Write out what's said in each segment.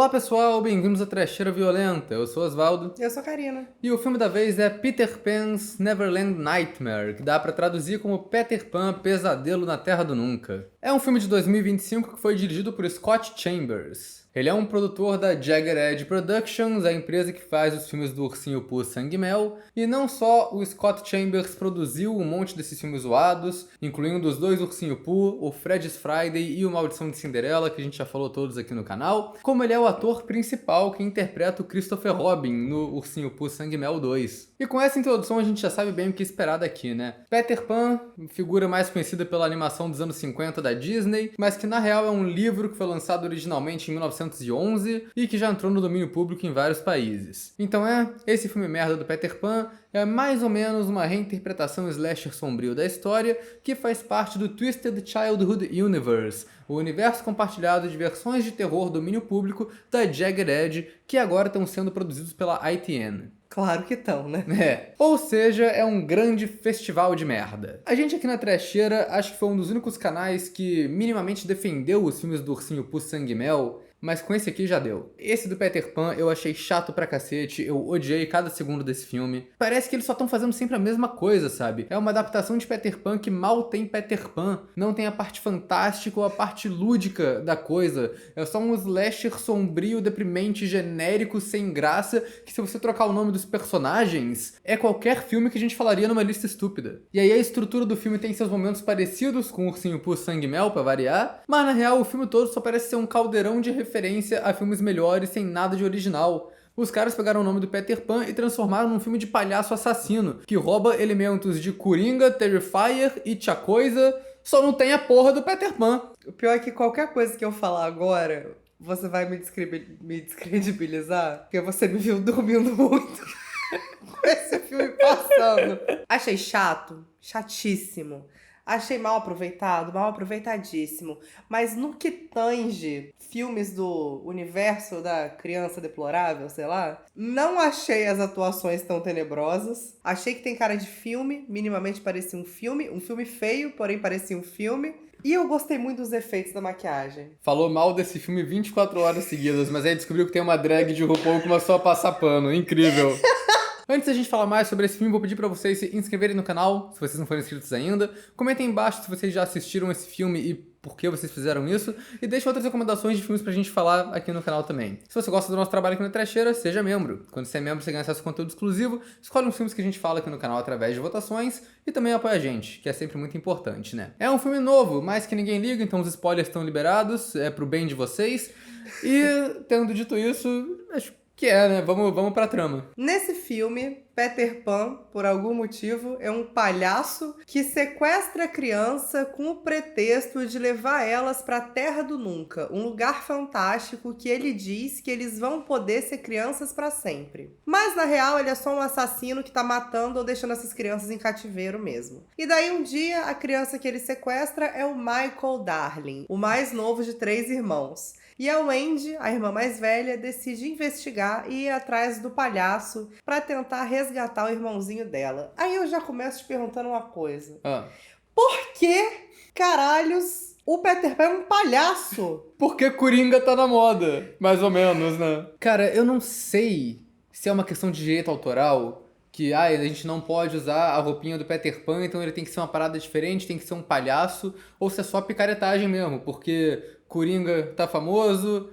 Olá pessoal, bem-vindos a Trecheira Violenta, eu sou Osvaldo. Eu sou a Karina. E o filme da vez é Peter Pan's Neverland Nightmare, que dá pra traduzir como Peter Pan Pesadelo na Terra do Nunca. É um filme de 2025 que foi dirigido por Scott Chambers. Ele é um produtor da Jagged Edge Productions, a empresa que faz os filmes do Ursinho Pooh Sangue e Mel. E não só o Scott Chambers produziu um monte desses filmes zoados, incluindo os dois Ursinho Pooh, o Freddy's Friday e o Maldição de Cinderela, que a gente já falou todos aqui no canal, como ele é o ator principal que interpreta o Christopher Robin no Ursinho Pooh Sangue e Mel 2. E com essa introdução a gente já sabe bem o que esperar daqui, né? Peter Pan, figura mais conhecida pela animação dos anos 50 da Disney, mas que na real é um livro que foi lançado originalmente em 1911 e que já entrou no domínio público em vários países. Então esse filme merda do Peter Pan é mais ou menos uma reinterpretação slasher sombrio da história que faz parte do Twisted Childhood Universe, o universo compartilhado de versões de terror domínio público da Jagged Edge que agora estão sendo produzidos pela ITN. Claro que estão, né? Ou seja, é um grande festival de merda. A gente aqui na Trecheira acho que foi um dos únicos canais que minimamente defendeu os filmes do Ursinho Pooh Sangue e Mel, mas com esse aqui já deu. Esse do Peter Pan eu achei chato pra cacete, eu odiei cada segundo desse filme. Parece que eles só estão fazendo sempre a mesma coisa, sabe? É uma adaptação de Peter Pan que mal tem Peter Pan. Não tem a parte fantástica ou a parte lúdica da coisa. É só um slasher sombrio, deprimente, genérico, sem graça, que se você trocar o nome dos personagens, é qualquer filme que a gente falaria numa lista estúpida. E aí a estrutura do filme tem seus momentos parecidos com Ursinho Pooh Sangue e Mel, pra variar, mas na real o filme todo só parece ser um caldeirão de referência a filmes melhores sem nada de original. Os caras pegaram o nome do Peter Pan e transformaram num filme de palhaço assassino, que rouba elementos de Coringa, Terrifier e Tia Coisa, só não tem a porra do Peter Pan. O pior é que qualquer coisa que eu falar agora, você vai me descredibilizar, porque você me viu dormindo muito com esse filme passando. Achei chato, chatíssimo. Achei mal aproveitado, mal aproveitadíssimo. Mas no que tange filmes do universo da criança deplorável, sei lá, não achei as atuações tão tenebrosas. Achei que tem cara de filme, minimamente parecia um filme feio, porém parecia um filme. E eu gostei muito dos efeitos da maquiagem. Falou mal desse filme 24 horas seguidas, mas aí descobriu que tem uma drag de RuPaul que começou a passar pano. Incrível. Antes da gente falar mais sobre esse filme, vou pedir pra vocês se inscreverem no canal, se vocês não forem inscritos ainda. Comentem embaixo se vocês já assistiram esse filme e por que vocês fizeram isso. E deixem outras recomendações de filmes pra gente falar aqui no canal também. Se você gosta do nosso trabalho aqui na Trecheira, seja membro. Quando você é membro, você ganha acesso a conteúdo exclusivo, escolhe uns filmes que a gente fala aqui no canal através de votações e também apoia a gente, que é sempre muito importante, né? É um filme novo, mas que ninguém liga, então os spoilers estão liberados, é pro bem de vocês. E, tendo dito isso, acho que né? Vamos pra trama. Nesse filme, Peter Pan, por algum motivo, é um palhaço que sequestra a criança com o pretexto de levar elas para a Terra do Nunca, um lugar fantástico que ele diz que eles vão poder ser crianças para sempre. Mas na real ele é só um assassino que tá matando ou deixando essas crianças em cativeiro mesmo. E daí um dia a criança que ele sequestra é o Michael Darling, o mais novo de 3 irmãos. E a Wendy, a irmã mais velha, decide investigar e ir atrás do palhaço para tentar resgatar o irmãozinho dela. Aí eu já começo te perguntando uma coisa. Por que, caralhos, o Peter Pan é um palhaço? Porque Coringa tá na moda, mais ou menos, né? Cara, eu não sei se é uma questão de direito autoral, que a gente não pode usar a roupinha do Peter Pan, então ele tem que ser uma parada diferente, tem que ser um palhaço, ou se é só picaretagem mesmo, porque Coringa tá famoso,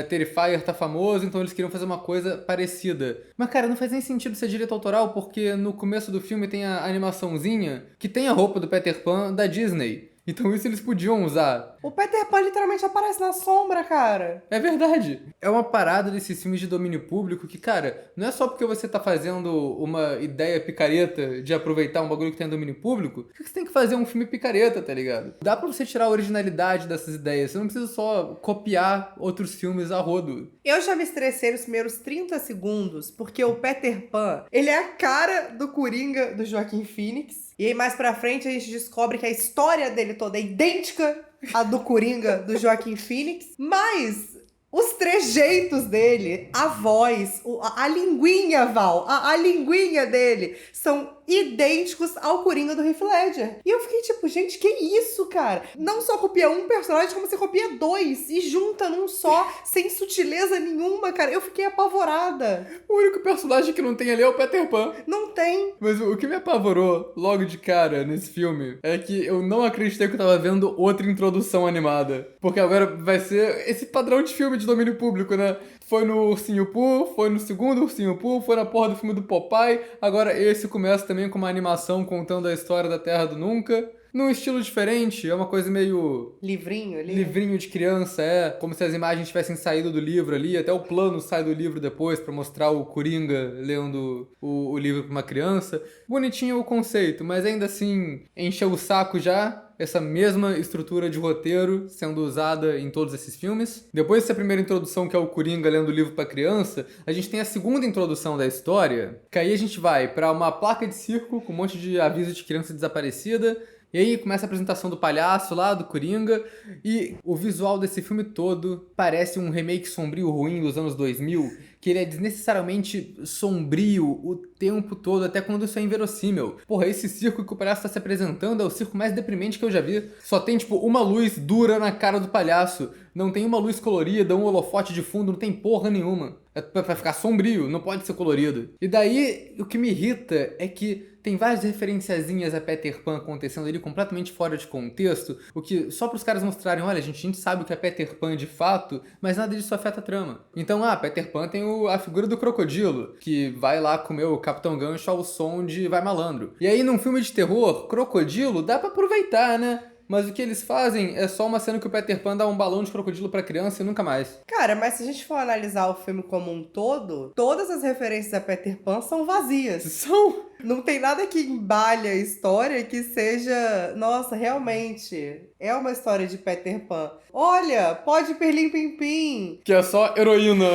Terrifier tá famoso, então eles queriam fazer uma coisa parecida. Mas, cara, não faz nem sentido ser direito autoral, porque no começo do filme tem a animaçãozinha que tem a roupa do Peter Pan da Disney. Então isso eles podiam usar. O Peter Pan literalmente aparece na sombra, cara. É verdade. É uma parada desses filmes de domínio público que, cara, não é só porque você tá fazendo uma ideia picareta de aproveitar um bagulho que tem domínio público, que você tem que fazer um filme picareta, tá ligado? Dá pra você tirar a originalidade dessas ideias. Você não precisa só copiar outros filmes a rodo. Eu já me estressei nos primeiros 30 segundos, porque o Peter Pan, ele é a cara do Coringa do Joaquin Phoenix. E aí mais pra frente a gente descobre que a história dele toda é idêntica à do Coringa do Joaquin Phoenix. Mas os trejeitos dele, a voz, a linguinha, Val, a linguinha dele são idênticos ao Coringa do Heath Ledger. E eu fiquei tipo, gente, que isso, cara? Não só copia um personagem, como você copia dois e junta num só, sem sutileza nenhuma, cara. Eu fiquei apavorada. O único personagem que não tem ali é o Peter Pan. Não tem. Mas o que me apavorou logo de cara nesse filme é que eu não acreditei que eu tava vendo outra introdução animada. Porque agora vai ser esse padrão de filme de domínio público, né? Foi no Ursinho Pooh, foi no segundo Ursinho Pooh, foi na porra do filme do Popeye. Agora esse começa também com uma animação contando a história da Terra do Nunca. Num estilo diferente, é uma coisa meio... Livrinho ali? Livrinho de criança, é. Como se as imagens tivessem saído do livro ali. Até o plano sai do livro depois pra mostrar o Coringa lendo o livro pra uma criança. Bonitinho o conceito, mas ainda assim encheu o saco já. Essa mesma estrutura de roteiro sendo usada em todos esses filmes. Depois dessa primeira introdução, que é o Coringa lendo o livro pra criança, a gente tem a segunda introdução da história, que aí a gente vai pra uma placa de circo com um monte de aviso de criança desaparecida. E aí começa a apresentação do palhaço lá, do Coringa, e o visual desse filme todo parece um remake sombrio ruim dos anos 2000, que ele é desnecessariamente sombrio o tempo todo, até quando isso é inverossímil. Porra, esse circo que o palhaço tá se apresentando é o circo mais deprimente que eu já vi. Só tem, tipo, uma luz dura na cara do palhaço, não tem uma luz colorida, um holofote de fundo, não tem porra nenhuma. É pra ficar sombrio, não pode ser colorido. E daí, o que me irrita é que tem várias referenciazinhas a Peter Pan acontecendo ali completamente fora de contexto, o que só pros caras mostrarem, olha, a gente sabe o que é Peter Pan de fato, mas nada disso afeta a trama. Então, Peter Pan tem a figura do crocodilo, que vai lá comer o Capitão Gancho ao som de Vai Malandro. E aí, num filme de terror, crocodilo dá pra aproveitar, né? Mas o que eles fazem é só uma cena que o Peter Pan dá um balão de crocodilo pra criança e nunca mais. Cara, mas se a gente for analisar o filme como um todo, todas as referências a Peter Pan são vazias. São... Não tem nada que embalhe a história que seja... Nossa, realmente, é uma história de Peter Pan. Olha, pode Pirlim Pim Pim. Que é só heroína.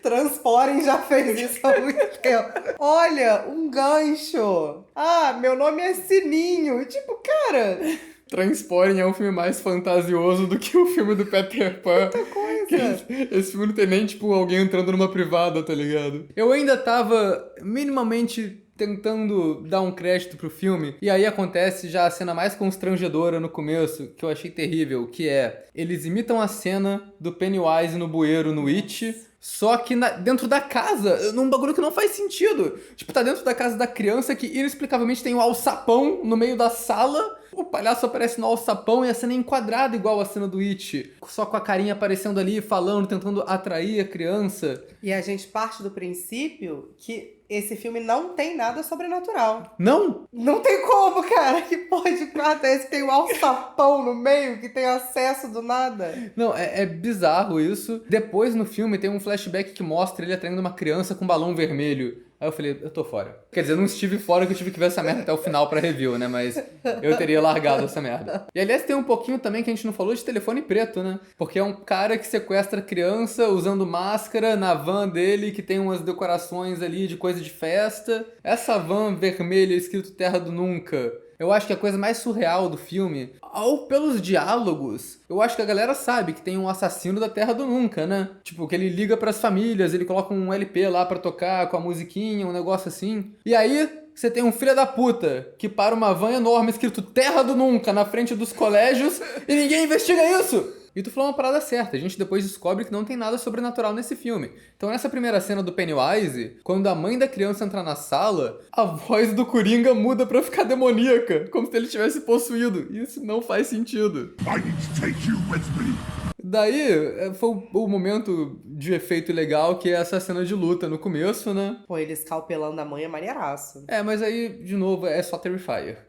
Transporem já fez isso há muito tempo. Olha, um gancho. Meu nome é Sininho. Tipo, cara... Transporem é um filme mais fantasioso do que o filme do Peter Pan. Muita coisa. Esse filme não tem nem, tipo, alguém entrando numa privada, tá ligado? Eu ainda tava minimamente tentando dar um crédito pro filme, e aí acontece já a cena mais constrangedora no começo, que eu achei terrível, que é, eles imitam a cena do Pennywise no bueiro no It, só que dentro da casa, num bagulho que não faz sentido. Tipo, tá dentro da casa da criança que inexplicavelmente tem um alçapão no meio da sala. O palhaço aparece no alçapão e a cena é enquadrada igual a cena do It. Só com a carinha aparecendo ali, falando, tentando atrair a criança. E a gente parte do princípio que esse filme não tem nada sobrenatural. Não? Não tem como, cara. Que porra de quarto é esse que tem um alçapão no meio, que tem acesso do nada? Não, é bizarro isso. Depois no filme tem um flashback que mostra ele atraindo uma criança com um balão vermelho. Aí eu falei, eu tô fora. Quer dizer, eu não estive fora que eu tive que ver essa merda até o final pra review, né? Mas eu teria largado essa merda. E aliás, tem um pouquinho também que a gente não falou de telefone preto, né? Porque é um cara que sequestra criança usando máscara na van dele, que tem umas decorações ali de coisa de festa. Essa van vermelha escrito Terra do Nunca, eu acho que a coisa mais surreal do filme, pelos diálogos, eu acho que a galera sabe que tem um assassino da Terra do Nunca, né? Tipo, que ele liga pras famílias, ele coloca um LP lá pra tocar com a musiquinha, um negócio assim. E aí, você tem um filho da puta que para uma van enorme escrito Terra do Nunca na frente dos colégios e ninguém investiga isso! E tu falou uma parada certa, a gente depois descobre que não tem nada sobrenatural nesse filme. Então nessa primeira cena do Pennywise, quando a mãe da criança entra na sala, a voz do Coringa muda pra ficar demoníaca, como se ele tivesse possuído. Isso não faz sentido. I need to take you with me. Daí, foi o momento de efeito legal, que é essa cena de luta no começo, né? Pô, ele escalpelando a mãe é maneiraço. Mas aí, de novo, é só Terrifier.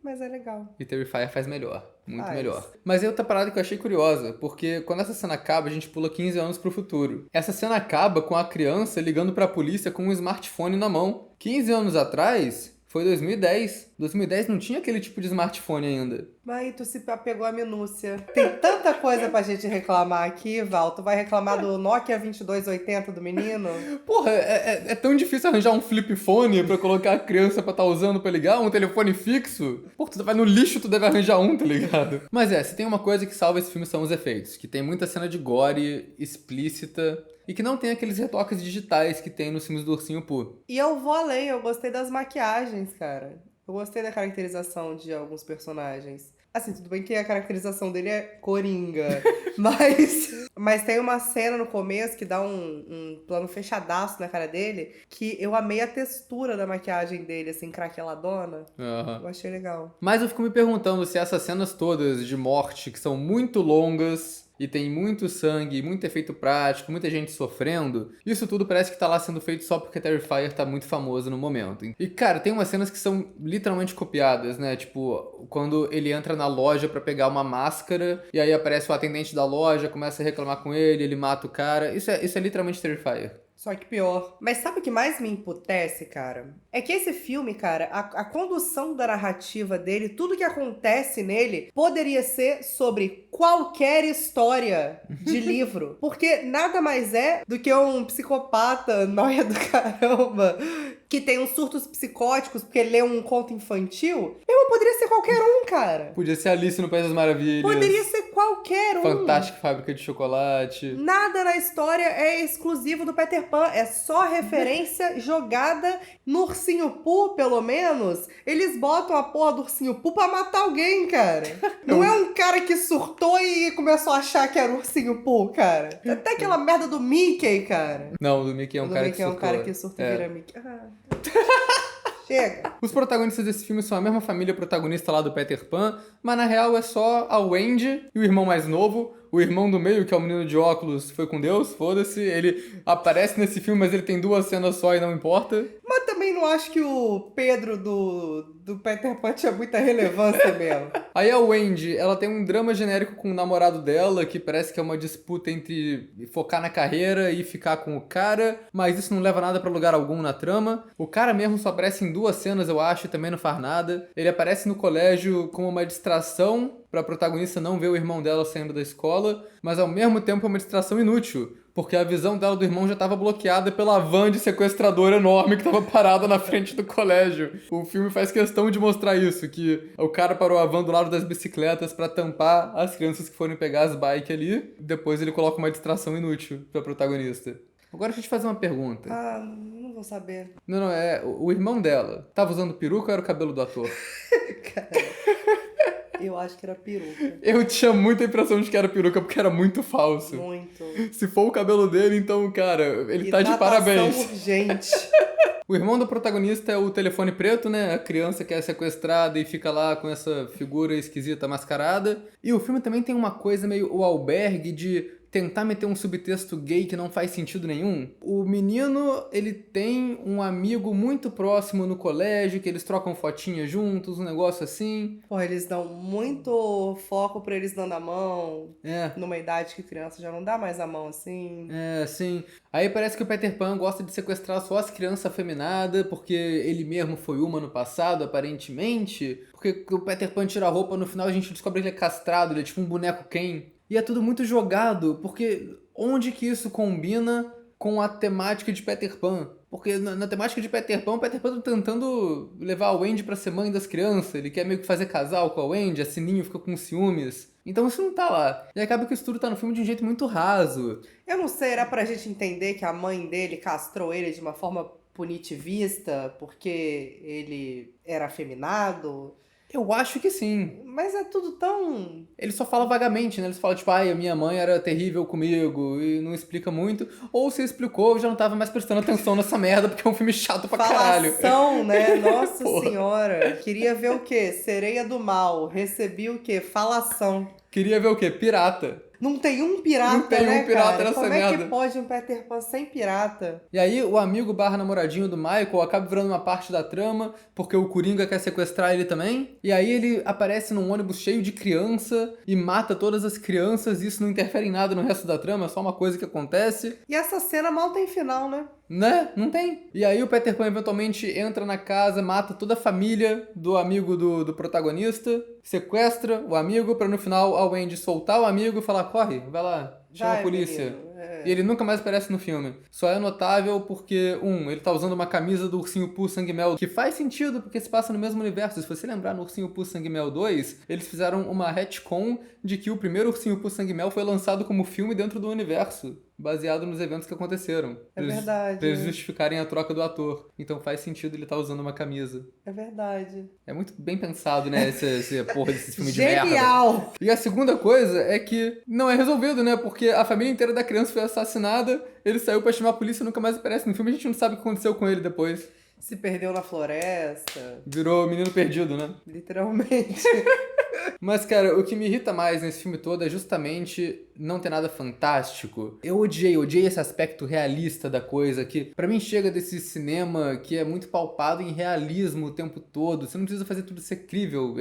Mas é legal. E Terrifier faz melhor. Muito melhor. Mas aí outra parada que eu achei curiosa, porque quando essa cena acaba, a gente pula 15 anos pro futuro. Essa cena acaba com a criança ligando pra polícia com um smartphone na mão. 15 anos atrás... Foi 2010. 2010 não tinha aquele tipo de smartphone ainda. Mas tu se apegou à minúcia. Tem tanta coisa pra gente reclamar aqui, Val. Tu vai reclamar do Nokia 2280 do menino? Porra, é tão difícil arranjar um flip phone pra colocar a criança pra tá usando pra ligar, um telefone fixo. Porra, tu vai no lixo, tu deve arranjar um, tá ligado? Mas se tem uma coisa que salva esse filme são os efeitos, que tem muita cena de gore, explícita, e que não tem aqueles retoques digitais que tem nos filmes do Ursinho Pooh. E eu vou além, eu gostei das maquiagens, cara. Eu gostei da caracterização de alguns personagens. Assim, tudo bem que a caracterização dele é coringa, mas tem uma cena no começo que dá um plano fechadaço na cara dele, que eu amei a textura da maquiagem dele, assim, craqueladona. Eu achei legal. Mas eu fico me perguntando se essas cenas todas de morte, que são muito longas, e tem muito sangue, muito efeito prático, muita gente sofrendo, isso tudo parece que tá lá sendo feito só porque Terrifier tá muito famoso no momento. E, cara, tem umas cenas que são literalmente copiadas, né? Tipo, quando ele entra na loja pra pegar uma máscara, e aí aparece o atendente da loja, começa a reclamar com ele mata o cara. Isso é literalmente Terrifier. Só que pior. Mas sabe o que mais me emputece, cara? É que esse filme, cara, a condução da narrativa dele, tudo que acontece nele, poderia ser sobre qualquer história de livro. Porque nada mais é do que um psicopata, nóia do caramba, que tem uns surtos psicóticos porque lê um conto infantil. Poderia ser qualquer um, cara. Podia ser Alice no País das Maravilhas. Poderia ser qualquer um. Fantástica Fábrica de Chocolate. Nada na história é exclusivo do Peter Pan. É só referência jogada no Ursinho Pooh, pelo menos. Eles botam a porra do Ursinho Pooh pra matar alguém, cara. Não é um cara que surtou e começou a achar que era o Ursinho Pooh, cara. Até aquela merda do Mickey, cara. Não, o do Mickey é um cara que surtou. O Mickey é um cara que surta e vira Mickey. Chega. Os protagonistas desse filme são a mesma família protagonista lá do Peter Pan, mas na real é só a Wendy e o irmão mais novo. O irmão do meio, que é o menino de óculos, foi com Deus, foda-se. Ele aparece nesse filme, mas ele tem 2 cenas só e não importa. Mas também não acho que o Pedro do Peter Pan tinha muita relevância mesmo. Aí a Wendy, ela tem um drama genérico com o namorado dela, que parece que é uma disputa entre focar na carreira e ficar com o cara, mas isso não leva nada pra lugar algum na trama. O cara mesmo só aparece em 2 cenas, eu acho, e também não faz nada. Ele aparece no colégio como uma distração pra protagonista não ver o irmão dela saindo da escola, mas ao mesmo tempo é uma distração inútil, porque a visão dela do irmão já estava bloqueada pela van de sequestrador enorme que estava parada na frente do colégio. O filme faz questão de mostrar isso, que o cara parou a van do lado das bicicletas pra tampar as crianças que forem pegar as bikes ali, depois ele coloca uma distração inútil pra protagonista. Agora deixa eu te fazer uma pergunta. Não vou saber. Não, é o irmão dela. Tava usando peruca ou era o cabelo do ator? Cara... Eu acho que era peruca. Eu tinha muita impressão de que era peruca, porque era muito falso. Muito. Se for o cabelo dele, então, cara, ele tá de parabéns. Urgente. O irmão do protagonista é o telefone preto, né? A criança que é sequestrada e fica lá com essa figura esquisita mascarada. E o filme também tem uma coisa meio o albergue de tentar meter um subtexto gay que não faz sentido nenhum. O menino, ele tem um amigo muito próximo no colégio, que eles trocam fotinhas juntos, um negócio assim. Pô, eles dão muito foco pra eles dando a mão. Numa idade que criança já não dá mais a mão assim. Sim. Aí parece que o Peter Pan gosta de sequestrar só as crianças afeminadas, porque ele mesmo foi uma no passado, aparentemente. Porque o Peter Pan tira a roupa, no final a gente descobre que ele é castrado, ele é tipo um boneco Ken. E é tudo muito jogado, porque onde que isso combina com a temática de Peter Pan? Porque na temática de Peter Pan, o Peter Pan tá tentando levar a Wendy pra ser mãe das crianças. Ele quer meio que fazer casal com a Wendy, a Sininho fica com ciúmes. Então isso não tá lá. E acaba que isso tudo tá no filme de um jeito muito raso. Eu não sei, era pra gente entender que a mãe dele castrou ele de uma forma punitivista, porque ele era afeminado? Eu acho que sim. Mas é tudo tão... Ele só fala vagamente, né? Ele fala, tipo, a minha mãe era terrível comigo, e não explica muito. Ou se explicou, eu já não tava mais prestando atenção nessa merda, porque é um filme chato pra caralho. Falação, né? Nossa senhora. Queria ver o quê? Sereia do Mal. Recebi o quê? Falação. Queria ver o quê? Pirata. Não tem um pirata, não tem né, um pirata cara? nessa Como merda. é que pode um Peter Pan sem pirata? E aí o amigo barra namoradinho do Michael acaba virando uma parte da trama, porque o Coringa quer sequestrar ele também. E aí ele aparece num ônibus cheio de criança e mata todas as crianças, e isso não interfere em nada no resto da trama, é só uma coisa que acontece. E essa cena mal tem final, né? Né? Não tem. E aí o Peter Pan eventualmente entra na casa, mata toda a família do amigo do protagonista, sequestra o amigo pra no final a Wendy soltar o amigo e falar, corre, vai lá, chama a polícia. Menino, E ele nunca mais aparece no filme. Só é notável porque, ele tá usando uma camisa do Ursinho Pooh Sangue Mel, que faz sentido porque se passa no mesmo universo. Se você lembrar, no Ursinho Pooh Sangue Mel 2, eles fizeram uma retcon de que o primeiro Ursinho Pooh Sangue Mel foi lançado como filme dentro do universo, baseado nos eventos que aconteceram. É verdade. Pra eles justificarem a troca do ator. Então faz sentido ele estar usando uma camisa. É verdade. É muito bem pensado, né, esse porra desse filme de merda. Genial! E a segunda coisa é que não é resolvido, né? Porque a família inteira da criança foi assassinada, ele saiu pra chamar a polícia e nunca mais aparece no filme, a gente não sabe o que aconteceu com ele depois. Se perdeu na floresta. Virou menino perdido, né? Literalmente. Mas, cara, o que me irrita mais nesse filme todo é justamente não ter nada fantástico. Eu odiei esse aspecto realista da coisa, que pra mim chega desse cinema que é muito paupado em realismo o tempo todo. Você não precisa fazer tudo ser crível.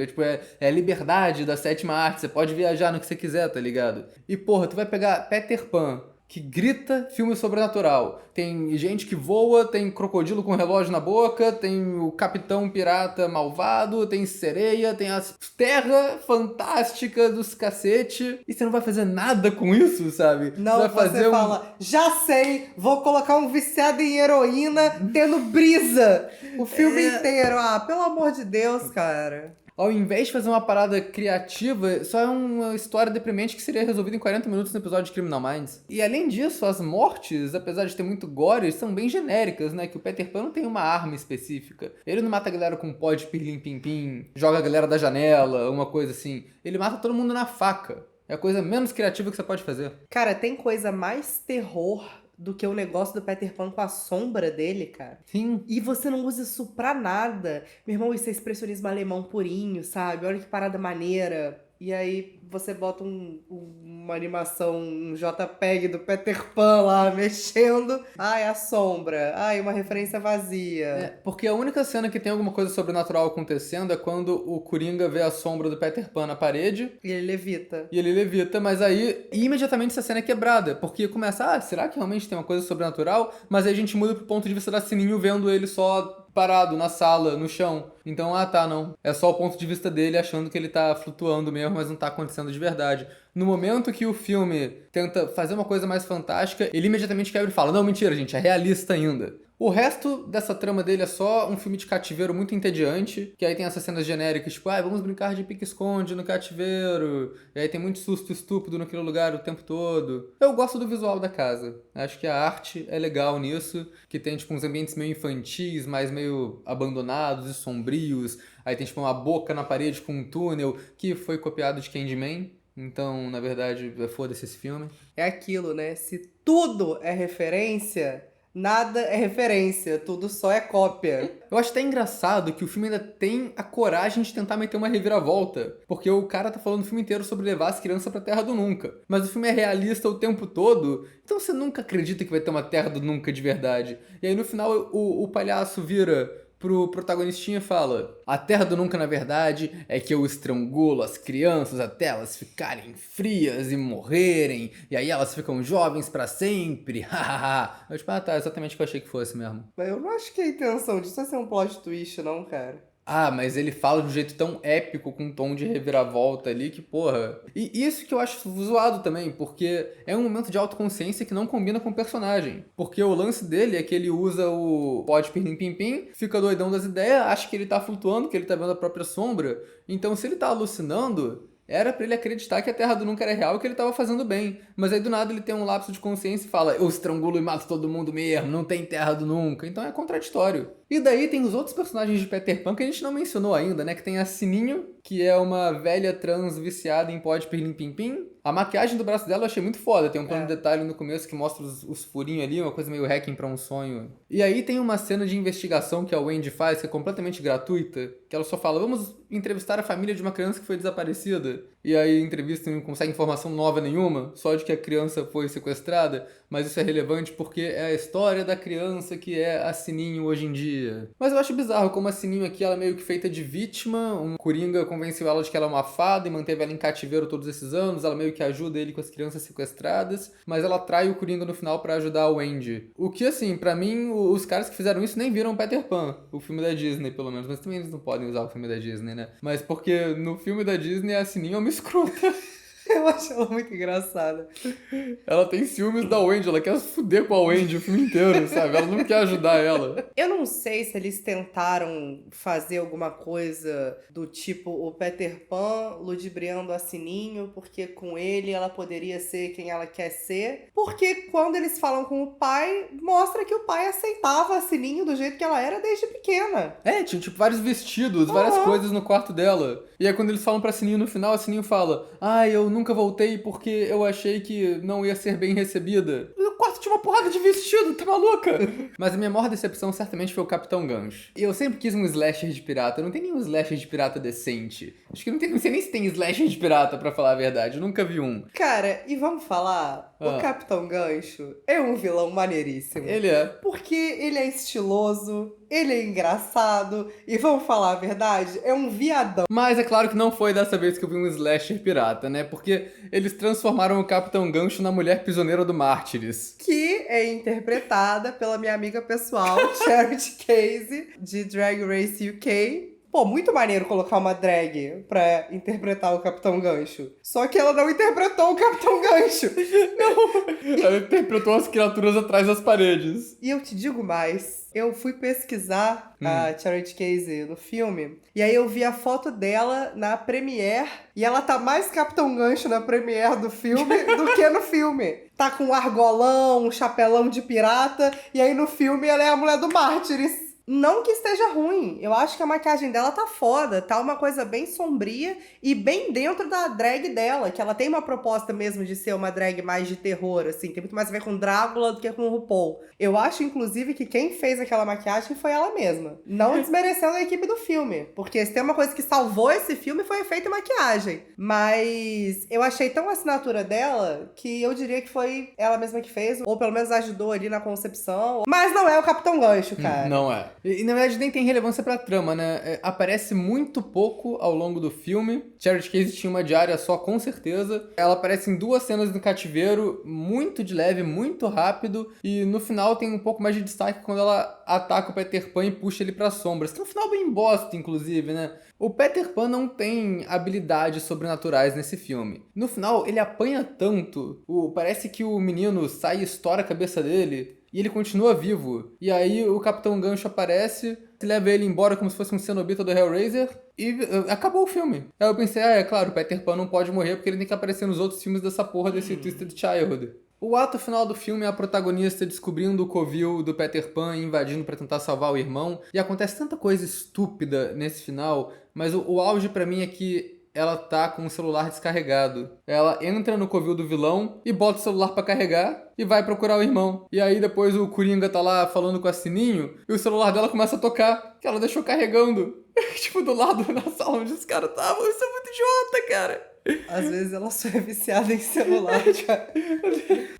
É a liberdade da sétima arte, você pode viajar no que você quiser, tá ligado? E, porra, tu vai pegar Peter Pan, que grita filme sobrenatural. Tem gente que voa, tem crocodilo com relógio na boca, tem o capitão pirata malvado, tem sereia, tem as terra fantástica dos cacete. E você não vai fazer nada com isso, sabe? Não, vai fazer fala, já sei, vou colocar um viciado em heroína tendo brisa o filme inteiro. Ah, pelo amor de Deus, cara. Ao invés de fazer uma parada criativa, só é uma história deprimente que seria resolvida em 40 minutos no episódio de Criminal Minds. E além disso, as mortes, apesar de ter muito gore, são bem genéricas, né? Que o Peter Pan não tem uma arma específica. Ele não mata a galera com pó de pirlim-pim-pim, joga a galera da janela, uma coisa assim. Ele mata todo mundo na faca. É a coisa menos criativa que você pode fazer. Cara, tem coisa mais terror do que o negócio do Peter Pan com a sombra dele, cara. Sim. E você não usa isso pra nada. Meu irmão, isso é expressionismo alemão purinho, sabe? Olha que parada maneira. E aí você bota uma animação, um JPEG do Peter Pan lá, mexendo. Ai, a sombra. Ai, uma referência vazia. Porque a única cena que tem alguma coisa sobrenatural acontecendo é quando o Coringa vê a sombra do Peter Pan na parede. E ele levita. Mas aí imediatamente essa cena é quebrada. Porque começa, será que realmente tem uma coisa sobrenatural? Mas aí a gente muda pro ponto de vista da Sininho vendo ele só parado na sala, no chão. Então, não. É só o ponto de vista dele achando que ele tá flutuando mesmo, mas não tá acontecendo de verdade. No momento que o filme tenta fazer uma coisa mais fantástica, ele imediatamente quebra e fala, não, mentira, gente, é realista ainda. O resto dessa trama dele é só um filme de cativeiro muito entediante, que aí tem essas cenas genéricas, tipo, vamos brincar de pique-esconde no cativeiro, e aí tem muito susto estúpido naquele lugar o tempo todo. Eu gosto do visual da casa. Acho que a arte é legal nisso, que tem, tipo, uns ambientes meio infantis, mas meio abandonados e sombrios. Aí tem, tipo, uma boca na parede com um túnel, que foi copiado de Candyman. Então, na verdade, foda-se esse filme. É aquilo, né? Se tudo é referência, nada é referência, tudo só é cópia. Eu acho até engraçado que o filme ainda tem a coragem de tentar meter uma reviravolta. Porque o cara tá falando o filme inteiro sobre levar as crianças pra Terra do Nunca. Mas o filme é realista o tempo todo, então você nunca acredita que vai ter uma Terra do Nunca de verdade. E aí no final o palhaço vira pro protagonistinha e fala, a Terra do Nunca na verdade é que eu estrangulo as crianças até elas ficarem frias e morrerem, e aí elas ficam jovens pra sempre, hahaha. Eu tipo, tá, exatamente o que eu achei que fosse mesmo. Mas eu não acho que a intenção disso é ser um plot twist, não, cara. Mas ele fala de um jeito tão épico, com um tom de reviravolta ali, que porra... E isso que eu acho zoado também, porque é um momento de autoconsciência que não combina com o personagem. Porque o lance dele é que ele usa o pó de pirlim-pim-pim, fica doidão das ideias, acha que ele tá flutuando, que ele tá vendo a própria sombra. Então se ele tá alucinando, era pra ele acreditar que a Terra do Nunca era real e que ele tava fazendo bem. Mas aí do nada ele tem um lapso de consciência e fala, eu estrangulo e mato todo mundo mesmo, não tem Terra do Nunca. Então é contraditório. E daí tem os outros personagens de Peter Pan que a gente não mencionou ainda, né? Que tem a Sininho, que é uma velha trans viciada em pó de pirlim-pim-pim. A maquiagem do braço dela eu achei muito foda. Tem um plano de detalhe no começo que mostra os furinhos ali, uma coisa meio hacking pra um sonho. E aí tem uma cena de investigação que a Wendy faz, que é completamente gratuita, que ela só fala, vamos entrevistar a família de uma criança que foi desaparecida. e aí entrevistam e não conseguem informação nova nenhuma, só de que a criança foi sequestrada, mas isso é relevante porque é a história da criança que é a Sininho hoje em dia. Mas eu acho bizarro como a Sininho aqui, ela é meio que feita de vítima, um Coringa convenceu ela de que ela é uma fada e manteve ela em cativeiro todos esses anos, ela meio que ajuda ele com as crianças sequestradas, mas ela trai o Coringa no final pra ajudar o Andy. O que, assim, pra mim, os caras que fizeram isso nem viram Peter Pan, o filme da Disney, pelo menos, mas também eles não podem usar o filme da Disney, né? Mas porque no filme da Disney a Sininho é uma escrota. Eu acho ela muito engraçada. Ela tem ciúmes da Wendy, ela quer se fuder com a Wendy o filme inteiro, sabe? Ela não quer ajudar ela. Eu não sei se eles tentaram fazer alguma coisa do tipo o Peter Pan ludibriando a Sininho, porque com ele ela poderia ser quem ela quer ser. Porque quando eles falam com o pai, mostra que o pai aceitava a Sininho do jeito que ela era desde pequena. É, tinha tipo vários vestidos, várias coisas no quarto dela. E aí quando eles falam pra Sininho no final, a Sininho fala: "Ah, eu nunca voltei porque eu achei que não ia ser bem recebida." O quarto tinha uma porrada de vestido, tá maluca? Mas a minha maior decepção certamente foi o Capitão Gancho. Eu sempre quis um slasher de pirata, não tem nenhum slasher de pirata decente. Acho que não sei nem se tem slasher de pirata, pra falar a verdade, eu nunca vi um. Cara, e vamos falar? O Capitão Gancho é um vilão maneiríssimo. Ele é. Porque ele é estiloso, ele é engraçado, e vamos falar a verdade, é um viadão. Mas é claro que não foi dessa vez que eu vi um slasher pirata, né? Porque eles transformaram o Capitão Gancho na mulher prisioneira do Mártires. Que é interpretada pela minha amiga pessoal, Charity Casey, de Drag Race UK. Pô, muito maneiro colocar uma drag pra interpretar o Capitão Gancho. Só que ela não interpretou o Capitão Gancho. Não! Ela interpretou as criaturas atrás das paredes. E eu te digo mais. Eu fui pesquisar a Charity Casey no filme. E aí eu vi a foto dela na premiere. E ela tá mais Capitão Gancho na premiere do filme do que no filme. Tá com um argolão, um chapelão de pirata. E aí no filme ela é a mulher do Mártires. Não que esteja ruim, eu acho que a maquiagem dela tá foda, tá uma coisa bem sombria e bem dentro da drag dela, que ela tem uma proposta mesmo de ser uma drag mais de terror, assim, tem muito mais a ver com Drácula do que com o RuPaul. Eu acho, inclusive, que quem fez aquela maquiagem foi ela mesma, não desmerecendo a equipe do filme, porque se tem uma coisa que salvou esse filme foi efeito e maquiagem, mas eu achei tão a assinatura dela que eu diria que foi ela mesma que fez, ou pelo menos ajudou ali na concepção, mas não é o Capitão Gancho, cara. Não é. E na verdade nem tem relevância pra trama, né? Aparece muito pouco ao longo do filme. Charity Casey tinha uma diária só, com certeza. Ela aparece em 2 cenas no cativeiro, muito de leve, muito rápido. E no final tem um pouco mais de destaque quando ela ataca o Peter Pan e puxa ele pra sombras. Que é um final bem bosta, inclusive, né? O Peter Pan não tem habilidades sobrenaturais nesse filme. No final, ele apanha tanto. Parece que o menino sai e estoura a cabeça dele. E ele continua vivo. E aí o Capitão Gancho aparece, leva ele embora como se fosse um cenobita do Hellraiser e acabou o filme. Aí eu pensei, é claro, o Peter Pan não pode morrer porque ele tem que aparecer nos outros filmes dessa porra desse Twisted Childhood. O ato final do filme é a protagonista descobrindo o covil do Peter Pan e invadindo pra tentar salvar o irmão. E acontece tanta coisa estúpida nesse final, mas o auge pra mim é que ela tá com o celular descarregado. Ela entra no covil do vilão e bota o celular pra carregar e vai procurar o irmão. E aí depois o Coringa tá lá falando com a Sininho e o celular dela começa a tocar, que ela deixou carregando. Tipo, do lado da sala onde os caras estavam. Isso é muito idiota, cara. Às vezes ela só é viciada em celular, cara.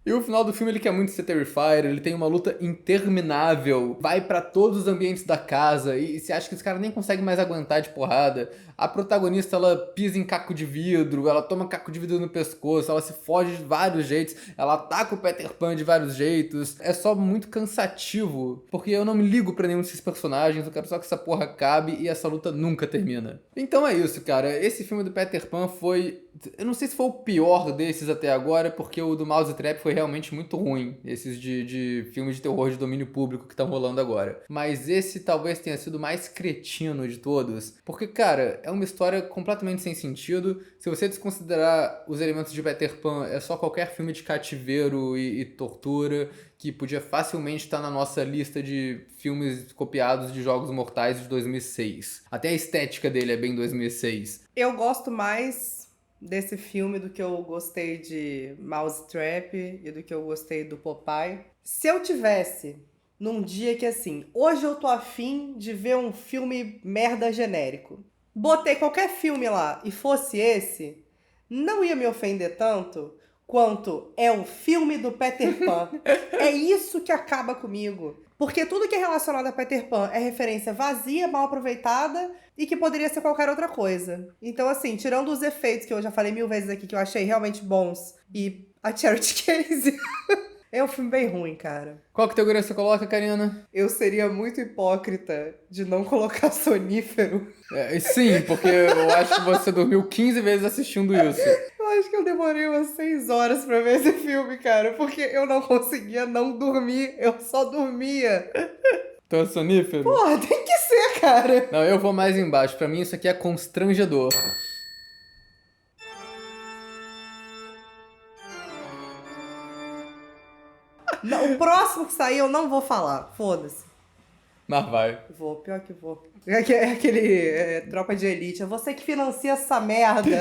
E o final do filme ele quer muito ser Terrifier, ele tem uma luta interminável, vai pra todos os ambientes da casa e você acha que esse cara nem consegue mais aguentar de porrada. A protagonista, ela pisa em caco de vidro, ela toma caco de vidro no pescoço, ela se foge de vários jeitos, ela ataca o Peter Pan de vários jeitos. É só muito cansativo, porque eu não me ligo pra nenhum desses personagens, eu quero só que essa porra acabe e essa luta nunca termina. Então é isso, cara. Esse filme do Peter Pan foi... Eu não sei se foi o pior desses até agora, porque o do Mousetrap foi realmente muito ruim. Esses de filmes de terror de domínio público que estão rolando agora. Mas esse talvez tenha sido o mais cretino de todos. Porque, cara, é uma história completamente sem sentido. Se você desconsiderar os elementos de Peter Pan, é só qualquer filme de cativeiro e tortura que podia facilmente estar na nossa lista de filmes copiados de Jogos Mortais de 2006. Até a estética dele é bem 2006. Eu gosto mais desse filme do que eu gostei de Mousetrap e do que eu gostei do Popeye. Se eu tivesse num dia que assim, hoje eu tô afim de ver um filme merda genérico, botei qualquer filme lá e fosse esse, não ia me ofender tanto quanto é o filme do Peter Pan. É isso que acaba comigo. Porque tudo que é relacionado a Peter Pan é referência vazia, mal aproveitada e que poderia ser qualquer outra coisa. Então, assim, tirando os efeitos que eu já falei 1000 vezes aqui que eu achei realmente bons e a Charity Case, é um filme bem ruim, cara. Qual categoria você coloca, Karina? Eu seria muito hipócrita de não colocar sonífero. Sim, porque eu acho que você dormiu 15 vezes assistindo isso. Eu acho que eu demorei umas 6 horas pra ver esse filme, cara, porque eu não conseguia não dormir, eu só dormia. Então é sonífero? Porra, tem que ser, cara. Não, eu vou mais embaixo. Pra mim isso aqui é constrangedor. Não, o próximo que sair eu não vou falar, foda-se. Mas vai. Vou, pior que vou. É aquele Tropa de Elite, é você que financia essa merda.